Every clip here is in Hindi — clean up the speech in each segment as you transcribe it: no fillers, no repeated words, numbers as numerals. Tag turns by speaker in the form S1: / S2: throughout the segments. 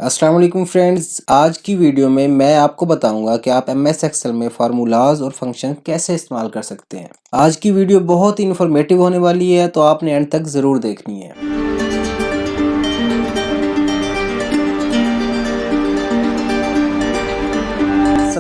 S1: अस्सलाम वालेकुम फ्रेंड्स, आज की वीडियो में मैं आपको बताऊंगा कि आप एमएस एक्सेल में फार्मूलाज और फंक्शन कैसे इस्तेमाल कर सकते हैं। आज की वीडियो बहुत ही इन्फॉर्मेटिव होने वाली है, तो आपने एंड तक ज़रूर देखनी है।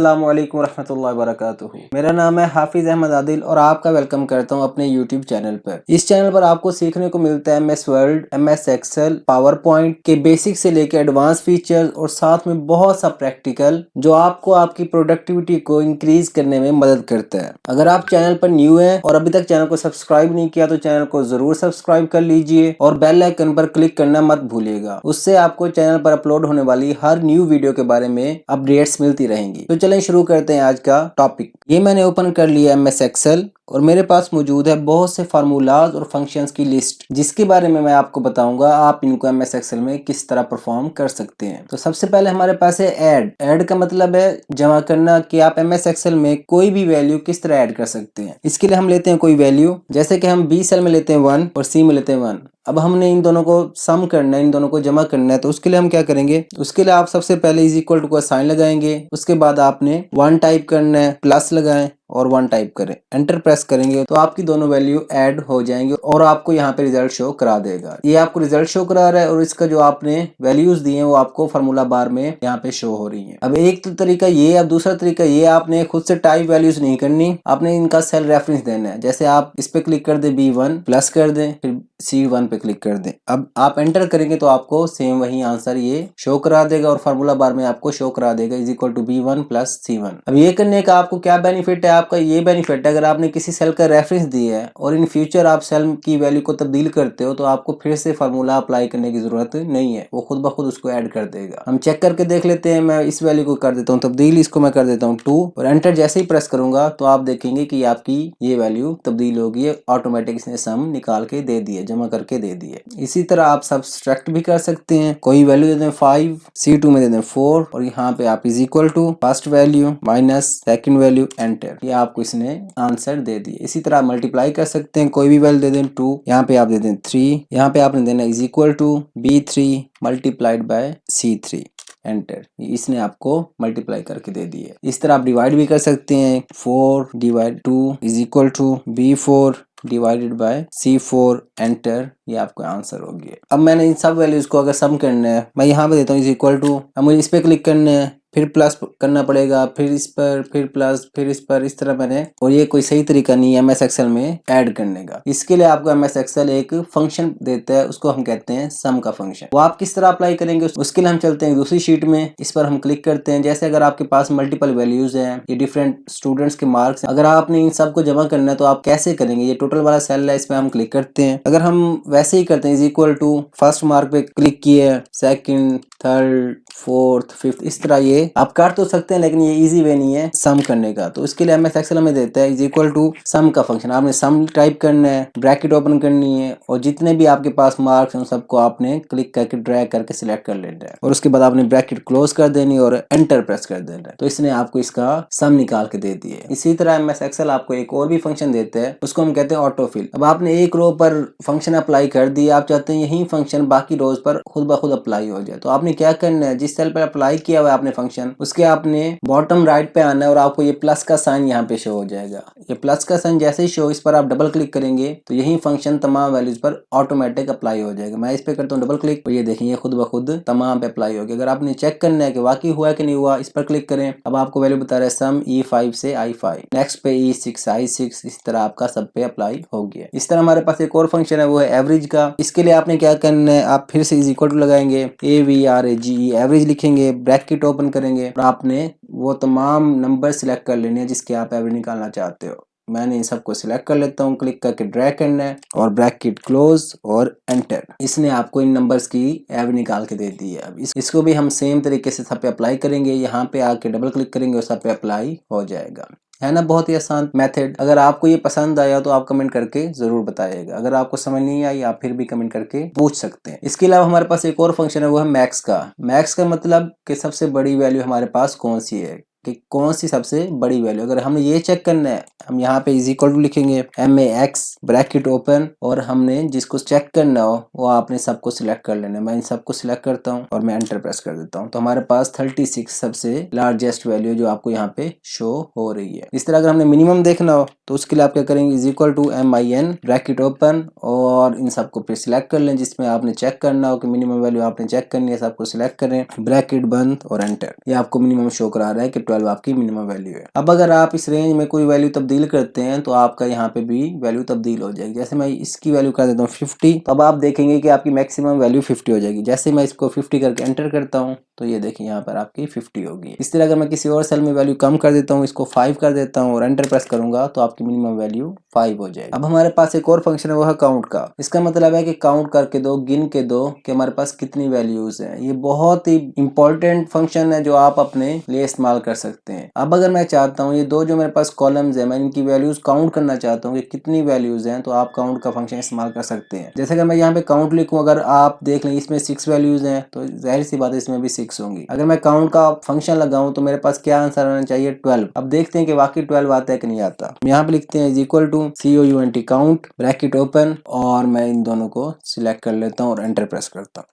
S1: अस्सलाम वालेकुम रहमतुल्लाहि व बरकातुहू। मेरा नाम है हाफिज अहमद आदिल और आपका वेलकम करता हूं अपने यूट्यूब चैनल पर। इस चैनल पर आपको सीखने को मिलता है MS Word, MS Excel, PowerPoint के बेसिक से लेकर एडवांस फीचर्स और साथ में बहुत सा प्रैक्टिकल जो आपको आपकी प्रोडक्टिविटी को इंक्रीज करने में मदद करता है। अगर आप चैनल पर न्यू हैं और अभी तक चैनल को सब्सक्राइब नहीं किया तो चैनल को जरूर सब्सक्राइब कर लीजिए और बेल आइकन पर क्लिक करना मत भूलिएगा। उससे आपको चैनल पर अपलोड होने वाली हर न्यू वीडियो के बारे में अपडेट्स मिलती रहेंगी। तो चलें शुरू करते हैं आज का टॉपिक। ये मैंने ओपन कर लिया एमएस एक्सेल और मेरे पास मौजूद है बहुत से फार्मूलाज और फंक्शंस की लिस्ट, जिसके बारे में मैं आपको बताऊंगा आप इनको एमएस एक्सेल में किस तरह परफॉर्म कर सकते हैं। तो सबसे पहले हमारे पास है ऐड। ऐड का मतलब है जमा करना, कि आप एमएस एक्सेल में कोई भी वैल्यू किस तरह ऐड कर सकते हैं। इसके लिए हम लेते हैं कोई वैल्यू, जैसे कि हम बी सेल में लेते हैं 1 और सी में लेते हैं 1। अब हमने इन दोनों को सम करना है, इन दोनों को जमा करना है, तो उसके लिए हम क्या करेंगे, उसके लिए आप सबसे पहले इज इक्वल टू का साइन लगाएंगे। उसके बाद आपने 1 टाइप करना है, प्लस लगाएं और 1 टाइप करें, एंटर प्रेस करेंगे तो आपकी दोनों वैल्यू ऐड हो जाएंगे और आपको यहाँ पे रिजल्ट शो करा देगा। ये आपको रिजल्ट शो करा रहा है और इसका जो आपने वैल्यूज दिए हैं वो आपको फार्मूला बार में यहाँ पे शो हो रही हैं। अब एक तो तरीका ये, अब दूसरा तरीका ये, आपने खुद से टाइप वैल्यूज नहीं करनी, आपने इनका सेल रेफरेंस देना है। जैसे आप इस पे क्लिक कर दे, B1 प्लस कर दें, फिर C1 पे क्लिक कर दें। अब आप एंटर करेंगे तो आपको सेम वही आंसर ये शो करा देगा और फार्मूला बार में आपको शो करा देगा is equal to B1 plus C1। अब ये करने का आपको क्या बेनिफिट है, आपका ये बेनिफिट है, अगर आपने किसी सेल का रेफरेंस दिया है और इन फ्यूचर आप सेल की वैल्यू को तब्दील करते हो तो आपको फिर से फार्मूला अप्लाई करने की जरूरत नहीं है, वो खुद ब खुद उसको ऐड कर देगा। हम चेक करके देख लेते हैं। मैं इस वैल्यू को कर देता हूँ तब्दील, इसको मैं कर देता हूँ 2 और एंटर जैसे ही प्रेस करूंगा तो आप देखेंगे कि आपकी ये वैल्यू तब्दील होगी, ऑटोमेटिक इसने सम निकाल के दे दिए, जमा करके दे दिए। इसी तरह आप सब्सट्रैक्ट भी कर सकते हैं, कोई वैल्यू दे दें 5, C2 में दे दें 4 और यहाँ पे आप is equal to first value minus second value, enter, ये आपको इसने आंसर दे दिए। इसी तरह मल्टीप्लाई कर सकते हैं, कोई भी वैल्यू दे दें 2, यहाँ पे आप दे दें 3, यहाँ पे आपने देना is equal to B3 multiplied by C3, enter, इसने आपको मल्टीप्लाई करके दे दिए। इस तरह आप डिवाइड भी कर सकते हैं, 4 divide 2 is equal to B4 divided by C4, enter, ये आपका आंसर हो गया। अब मैंने इन सब वैल्यूज को अगर सम करना है, मैं यहाँ पे देता हूँ इज इक्वल टू, अब मुझे इस पे क्लिक करना है, फिर प्लस करना पड़ेगा, फिर इस पर, फिर प्लस, फिर इस पर, इस तरह मैंने, और ये कोई सही तरीका नहीं है एमएस एक्सेल में ऐड करने का। इसके लिए आपको एमएस एक्सेल एक फंक्शन देता है, उसको हम कहते हैं सम का फंक्शन। वो आप किस तरह अप्लाई करेंगे उसके लिए हम चलते हैं दूसरी शीट में, इस पर हम क्लिक करते हैं। जैसे अगर आपके पास मल्टीपल वैल्यूज हैं, ये डिफरेंट स्टूडेंट्स के मार्क्स हैं, अगर आपने इन सब को जमा करना है तो आप कैसे करेंगे, ये टोटल वाला सेल है, इस पर हम क्लिक करते हैं। अगर हम वैसे ही करते हैं is equal to first mark पे क्लिक किए, सेकंड, थर्ड, फोर्थ, फिफ्थ, इस तरह ये आप कर तो सकते हैं, लेकिन ये इजी वे नहीं है सम करने का। तो इसके लिए एमएस एक्सेल हमें देता है इज इक्वल टू सम का फंक्शन। आपने सम टाइप करना है, ब्रैकेट ओपन करनी है और जितने भी आपके पास मार्क्स हैं सबको आपने क्लिक करके ड्रैग करके सिलेक्ट कर लेना है और उसके बाद आपने ब्रैकेट क्लोज कर देनी और एंटर प्रेस कर देना है। तो इसने आपको इसका सम निकाल के दे दिए। इसी तरह एमएस एक्सेल आपको एक और भी फंक्शन देते हैं, उसको हम कहते हैं ऑटोफिल। अब आपने एक रो पर फंक्शन अप्लाई कर दिया, आप चाहते हैं यही फंक्शन बाकी रोज पर खुद ब खुद अप्लाई हो जाए, तो आपने क्या करना है, जिस सेल पर अप्लाई किया हुआ है आपने फंक्शन, उसके आपने बॉटम राइट पे आना है और आपको ये प्लस का साइन यहाँ पे शो हो जाएगा। ये प्लस का साइन जैसे ही शो, इस पर आप डबल क्लिक करेंगे तो यही फंक्शन तमाम वैल्यूज पर ऑटोमेटिक अप्लाई हो जाएगा। मैं इस पे करता हूँ डबल क्लिक और ये देखिए ये खुद ब खुद तमाम पे अप्लाई हो गया। अगर आपने चेक करना है कि वाकई हुआ कि नहीं हुआ, इस पर क्लिक करें। अब आपको वैल्यू बता रहा है सम E5 से I5, नेक्स्ट पे E6 I6, इस तरह आपका सब पे अप्लाई हो गया। इस तरह हमारे पास एक और फंक्शन है, वो है एवरेज का। इसके लिए आपने क्या करना है, आप फिर से इज इक्वल टू लगाएंगे, AVRAGE एवरेज लिखेंगे, ब्रैकेट ओपन करेंगे और आपने वो तमाम नंबर सिलेक्ट कर लेने हैं जिसके आप एवरेज निकालना चाहते हो। मैंने इन सबको सिलेक्ट कर लेता हूँ, क्लिक करके ड्रैग करना है और ब्रैकेट क्लोज और एंटर। इसने आपको इन नंबर्स की एवरेज निकाल के दे दी है। अब इसको भी हम सेम तरीके से सब पे अप्लाई करेंगे, यहाँ पे आके डबल क्लिक करेंगे और सब पे अप्लाई हो जाएगा। है ना, बहुत ही आसान मेथड। अगर आपको ये पसंद आया तो आप कमेंट करके जरूर बताइएगा। अगर आपको समझ नहीं आई आप फिर भी कमेंट करके पूछ सकते हैं। इसके अलावा हमारे पास एक और फंक्शन है, वो है मैक्स का। मैक्स का मतलब कि सबसे बड़ी वैल्यू हमारे पास कौन सी है। कि कौन सी सबसे बड़ी वैल्यू। अगर हमने ये चेक करना है, हम यहाँ पे इज इक्वल टू लिखेंगे MAX ब्रैकेट ओपन, और हमने जिसको चेक करना हो वो आपने सबको सिलेक्ट कर लेना है। मैं इन सबको सिलेक्ट करता हूँ और मैं एंटर प्रेस कर देता हूँ, तो हमारे पास 36 सबसे लार्जेस्ट वैल्यू जो आपको यहाँ पे शो हो रही है। इस तरह अगर हमने मिनिमम देखना हो तो उसके लिए आप क्या करेंगे, is equal to MIN bracket open, और इन सबको फिर सिलेक्ट कर लें जिसमें आपने चेक करना हो कि मिनिमम वैल्यू आपने चेक करनी है, सबको सिलेक्ट करें, ब्रैकेट बंद और एंटर। ये आपको मिनिमम शो करा रहा है कि 12 आपकी मिनिमम वैल्यू है। अब अगर आप इस रेंज में कोई वैल्यू तब्दील करते हैं तो आपका यहाँ पे भी वैल्यू तब्दील हो जाएगी। जैसे मैं इसकी वैल्यू कर देता हूँ 50, तो अब आप देखेंगे कि आपकी मैक्सिमम वैल्यू 50 हो जाएगी। जैसे मैं इसको 50 करके एंटर करता हूँ तो ये देखिए यहाँ पर आपकी 50 होगी। इस तरह अगर मैं किसी और सेल में वैल्यू कम कर देता हूँ, इसको 5 कर देता हूँ और एंटर प्रेस करूंगा तो आपकी मिनिमम वैल्यू 5 हो जाएगी। अब हमारे पास एक और फंक्शन है, वो है काउंट का। इसका मतलब है कि काउंट करके दो, गिन के दो कि हमारे पास कितनी वैल्यूज हैं। ये बहुत ही इंपॉर्टेंट फंक्शन है जो आप अपने लिए इस्तेमाल कर सकते हैं। अब अगर मैं चाहता हूँ ये दो जो मेरे पास कॉलम्स है, मैं इनकी वैल्यूज काउंट करना चाहता हूँ कि कितनी वैल्यूज हैं, तो आप काउंट का फंक्शन इस्तेमाल कर सकते हैं। जैसे कि मैं यहाँ पे काउंट लिखूँ, अगर आप देख लें इसमें 6 वैल्यूज हैं तो जाहिर सी बात है इसमें भी 6 होंगी। अगर मैं काउंट का फंक्शन लगाऊं तो मेरे पास क्या आंसर आना चाहिए, 12। अब देखते हैं कि वाकई 12 आता है कि नहीं आता। यहाँ पे लिखते हैं is equal to COUNT count bracket open, और मैं इन दोनों को सिलेक्ट कर लेता हूँ और एंटर प्रेस करता हूँ।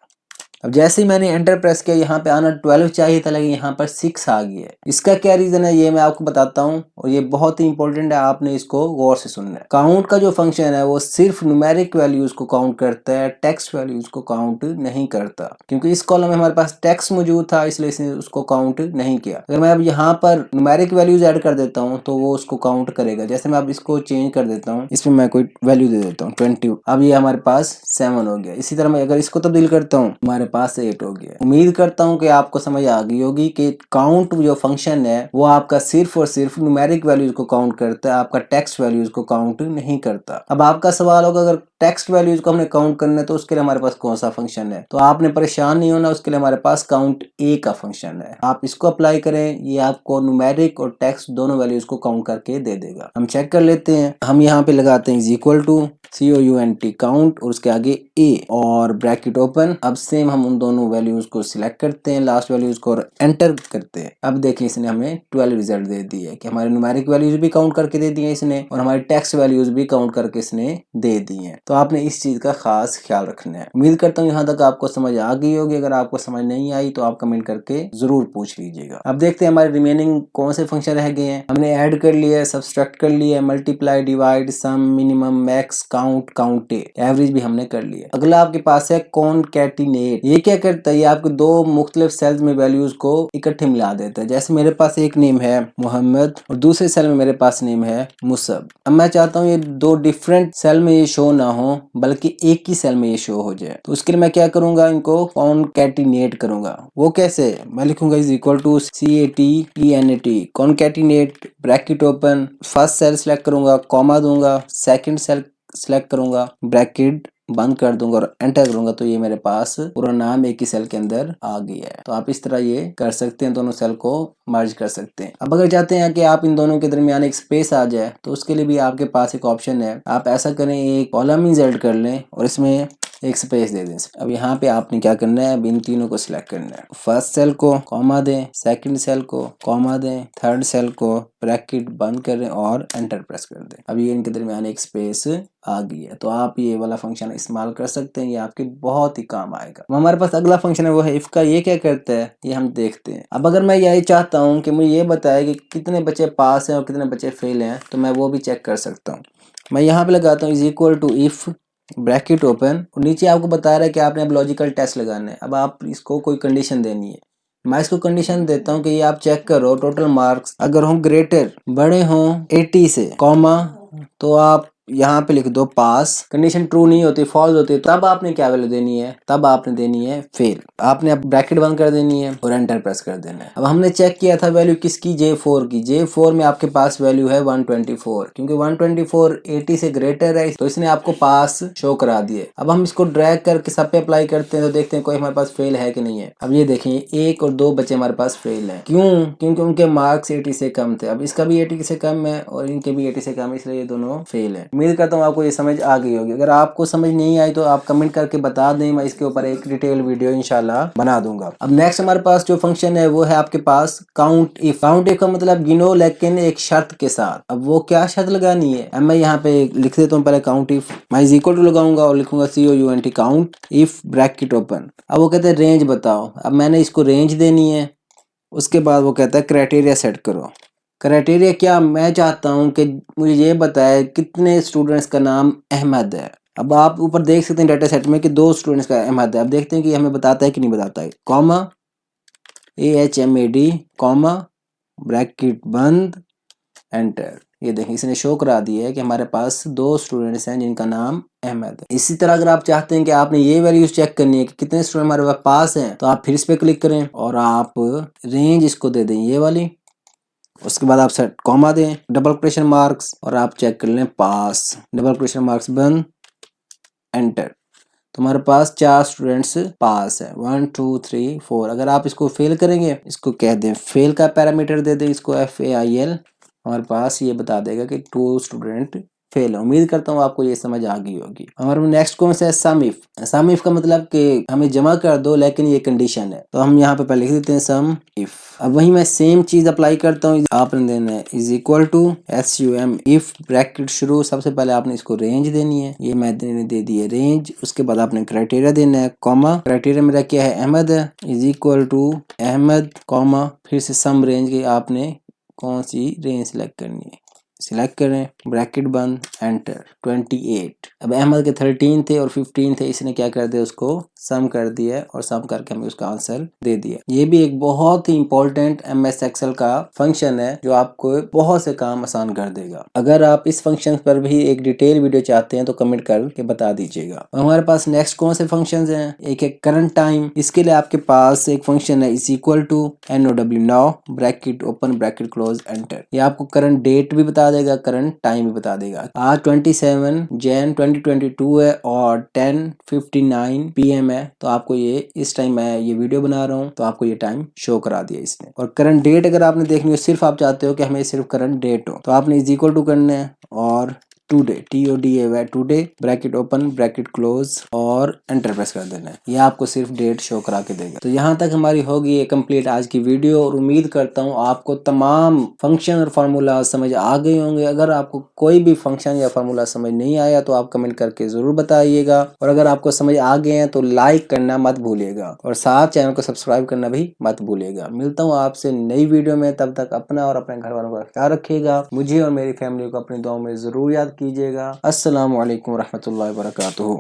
S1: अब जैसे ही मैंने एंटर प्रेस किया, यहाँ पे आना 12 चाहिए था लेकिन यहाँ पर 6 आ गया है। इसका क्या रीजन है ये मैं आपको बताता हूँ, और ये बहुत ही इंपॉर्टेंट है, आपने इसको गौर से सुनना है। काउंट का जो फंक्शन है वो सिर्फ न्यूमेरिक वैल्यूज को काउंट करता है, टेक्स्ट वैल्यूज को काउंट नहीं करता। क्योंकि इस कॉलम में हमारे पास टेक्स्ट मौजूद था इसलिए इसने उसको काउंट नहीं किया। अगर मैं अब यहाँ पर न्यूमेरिक वैल्यूज ऐड कर देता हूँ तो वो उसको काउंट करेगा। जैसे मैं अब इसको चेंज कर देता हूँ, इसमें मैं कोई वैल्यू दे देता हूँ 20, अब ये हमारे पास 7 हो गया। इसी तरह मैं अगर इसको तब्दील करता हूँ हमारे पास 8 हो गया। उम्मीद करता हूँ कि आपको समझ आ गई होगी कि काउंट जो फंक्शन है वो आपका सिर्फ और सिर्फ न्यूमेरिक वैल्यूज को काउंट करता है, आपका टेक्स्ट वैल्यूज को काउंट नहीं करता। अब आपका सवाल होगा अगर टेक्स्ट वैल्यूज को हमने काउंट करना है तो उसके लिए हमारे पास कौन सा फंक्शन है, तो आपने परेशान नहीं होना, उसके लिए हमारे पास काउंट ए का फंक्शन है। आप इसको अप्लाई करें, ये आपको न्यूमेरिक और टेक्स्ट दोनों वैल्यूज को काउंट करके दे देगा। हम चेक कर लेते हैं, हम यहाँ पे लगाते हैं is equal to COUNT count और उसके आगे A और ब्रैकेट ओपन। अब सेम हम उन दोनों वैल्यूज को सिलेक्ट करते हैं, लास्ट वैल्यूज को, और एंटर करते हैं। अब देखिए इसने हमें 12 रिजल्ट दे दिए कि हमारे न्यूमेरिक वैल्यूज भी काउंट करके दे दिए इसने, और हमारी टेक्स्ट वैल्यूज भी काउंट करके इसने दे दी हैं। तो आपने इस चीज का खास ख्याल रखना है। उम्मीद करता हूँ यहाँ तक आपको समझ आ गई होगी। अगर आपको समझ नहीं आई तो आप कमेंट करके जरूर पूछ लीजिएगा। अब देखते हैं हमारे रिमेनिंग कौन से फंक्शन रह गए हैं। हमने ऐड कर लिया है, सब्सट्रैक्ट कर लिया है, multiply, divide, sum, minimum, max, count, counted, average भी हमने कर लिया। अगला आपके पास है कॉनकैटिनेट। ये क्या करता है, ये आपको दो मुख्तलिफ सेल्स में वैल्यूज को इकट्ठे मिला देता है। जैसे मेरे पास एक नेम है मोहम्मद और दूसरे सेल में मेरे पास नेम है मुसब। अब मैं चाहता हूँ ये दो डिफरेंट सेल में ये शो ना हो बल्कि एक ही सेल में ये शो हो जाए, तो उसके लिए मैं क्या करूंगा, इनको कॉनकैटिनेट करूंगा। वो कैसे, मैं लिखूंगा is equal to CATENAT concatenate bracket open, first cell select करूंगा, कॉमा दूंगा, सेकंड सेल सिलेक्ट करूंगा, ब्रैकेट बंद कर दूंगा और एंटर करूंगा, तो ये मेरे पास पूरा नाम एक ही सेल के अंदर आ गया है। तो आप इस तरह ये कर सकते हैं, दोनों सेल को मर्ज कर सकते हैं। अब अगर चाहते हैं कि आप इन दोनों के दरमियान एक स्पेस आ जाए तो उसके लिए भी आपके पास एक ऑप्शन है। आप ऐसा करें, एक कॉलम इंसर्ट कर लें और इसमें एक स्पेस दे दें। अब यहाँ पे आपने क्या करना है, अब इन तीनों को सिलेक्ट करना है। फर्स्ट सेल को कॉमा दें, सेकंड सेल को कॉमा दें, थर्ड सेल को ब्रैकेट बंद करें और एंटर प्रेस कर दें। अब ये इनके दरमियान एक स्पेस आ गई है। तो आप ये वाला फंक्शन इस्तेमाल कर सकते हैं, ये आपके बहुत ही काम आएगा। हमारे पास अगला फंक्शन है वो है इफ का। ये क्या करता है ये हम देखते हैं। अब अगर मैं यही चाहता हूँ कि मुझे ये बताए कि कितने बच्चे पास हैं और कितने बच्चे फेल हैं, तो मैं वो भी चेक कर सकता हूँ। मैं यहाँ पे लगाता हूँ is equal to if bracket open, और नीचे आपको बता रहा है कि आपने अब लॉजिकल टेस्ट लगाना है। अब आप इसको कोई कंडीशन देनी है। मैं इसको कंडीशन देता हूँ कि ये आप चेक करो टोटल मार्क्स अगर हों ग्रेटर बड़े हों 80 से, कॉमा, तो आप यहाँ पे लिख दो पास। कंडीशन ट्रू नहीं होती, फॉल्स होती है, तब आपने क्या वैल्यू देनी है, तब आपने देनी है फेल। आपने अब ब्रैकेट बंद कर देनी है और एंटर प्रेस कर देना है। अब हमने चेक किया था वैल्यू किसकी, J4 की। J4 में आपके पास वैल्यू है 124, क्योंकि 124 80 से ग्रेटर है तो इसने आपको पास शो करा दिए। अब हम इसको ड्रैग करके सब पे अप्लाई करते हैं तो देखते हैं कोई हमारे पास फेल है कि नहीं है। अब ये देखें 1 और 2 बच्चे हमारे पास फेल है। क्यों, क्योंकि उनके मार्क्स 80 से कम थे। अब इसका भी 80 से कम है और इनके भी 80 से कम है, इसलिए ये दोनों फेल है। उम्मीद करता हूँ आपको ये समझ आ गई होगी। अगर आपको समझ नहीं आई तो आप कमेंट करके बता दें, मैं इसके ऊपर एक डिटेल वीडियो इंशाल्लाह बना दूंगा। अब नेक्स्ट हमारे पास जो फंक्शन है वो है आपके पास काउंट इफ। काउंट इफ का मतलब गिनो लेकिन एक शर्त के साथ। अब वो क्या शर्त लगानी है, अब मैं यहाँ पे लिख देता हूँ पहले काउंट इफ, मैं इज इक्वल टू लगाऊंगा और लिखूंगा COUNT count if bracket open. अब वो कहते हैं रेंज बताओ, अब मैंने इसको रेंज देनी है। उसके बाद वो कहता है क्राइटेरिया सेट करो। क्राइटेरिया क्या, मैं चाहता हूं कि मुझे ये बताए कितने स्टूडेंट्स का नाम अहमद है। अब आप ऊपर देख सकते हैं डाटा सेट में कि 2 स्टूडेंट्स का अहमद है। अब देखते हैं कि हमें बताता है कि नहीं बताता है। कॉमा AHMAD कॉमा ब्रैकेट बंद एंटर। ये देखें इसने शो करा दिया है कि हमारे पास 2 स्टूडेंट्स हैं जिनका नाम अहमद है। इसी तरह अगर आप चाहते हैं कि आपने ये वैल्यूज चेक करनी है कि कितने स्टूडेंट हमारे पास हैं, तो आप फिर इस पे क्लिक करें और आप रेंज इसको दे दें ये वाली। उसके बाद आप सेट कॉमा दें, डबल क्वेश्चन मार्क्स, और आप चेक कर लें पास, डबल क्वेश्चन मार्क्स बंद एंटर। तुम्हारे पास 4 स्टूडेंट्स पास है, 1 2 3 4। अगर आप इसको फेल करेंगे, इसको कह दें फेल का पैरामीटर दे दें, इसको FAIL, हमारे पास ये बता देगा कि 2 स्टूडेंट फेल है। उम्मीद करता हूँ आपको ये समझ आ गई होगी। हमारे नेक्स्ट कौन सा है, सम इफ। सम इफ का मतलब कि हमें जमा कर दो लेकिन ये कंडीशन है, तो हम यहाँ पे पहले लिख देते हैं सम इफ। अब वही मैं सेम चीज अप्लाई करता हूँ, आपने देना है is equal to SUM if bracket शुरू, सबसे पहले आपने इसको रेंज देनी है, ये मैंने दे दी है रेंज। उसके बाद आपने क्राइटेरिया देना है, कॉमा, क्राइटेरिया मेरा क्या है अहमद है, is equal to Ahmed comma, फिर से सम रेंज की आपने कौन सी रेंज सिलेक्ट करनी है, सिलेक्ट करें, ब्रैकेट बंद एंटर। 28। अब अहमद के 13 थे और 15 थे, इसने क्या कर दिया उसको सम कर दिया और सम करके हमें उसका आंसर दे दिया। ये भी एक बहुत ही इंपॉर्टेंट MS एक्सेल का फंक्शन है जो आपको बहुत से काम आसान कर देगा। अगर आप इस फंक्शन पर भी एक डिटेल वीडियो चाहते हैं तो कमेंट करके बता दीजिएगा। हमारे पास नेक्स्ट कौन से फंक्शन हैं, एक है करंट टाइम। इसके लिए आपके पास एक फंक्शन है is equal to NOW now bracket open bracket close enter. ये आपको करंट डेट भी बता देगा, करंट टाइम भी बता देगा। आज 27 जैन 2022 है और 10:59 PM है, तो आपको ये इस टाइम मैं ये वीडियो बना रहा हूँ तो आपको ये टाइम शो करा दिया इसने। और करंट डेट अगर आपने देखनी हो, सिर्फ आप चाहते हो कि हमें सिर्फ करंट डेट हो, तो आपने इज इक्वल टू करना है और today TODA today bracket open bracket close और एंटर प्रेस कर देना है। यह आपको सिर्फ डेट शो करा के देगा। तो यहाँ तक हमारी होगी ये कंप्लीट आज की वीडियो, और उम्मीद करता हूँ आपको तमाम फंक्शन और फार्मूला समझ आ गए होंगे। अगर आपको कोई भी फंक्शन या फार्मूला समझ नहीं आया तो आप कमेंट करके जरूर बताइएगा, और अगर आपको समझ आ गए हैं तो लाइक करना मत भूलिएगा और साथ चैनल को सब्सक्राइब करना भी मत भूलिएगा। मिलता हूँ आपसे नई वीडियो में, तब तक अपना और अपने घर वालों का ख्याल रखिएगा। मुझे और मेरी फैमिली को अपनी दुआओं में जरूर याद कीजिएगा। अस्सलामु अलैकुम रहमतुल्लाहि व बरकातुहू।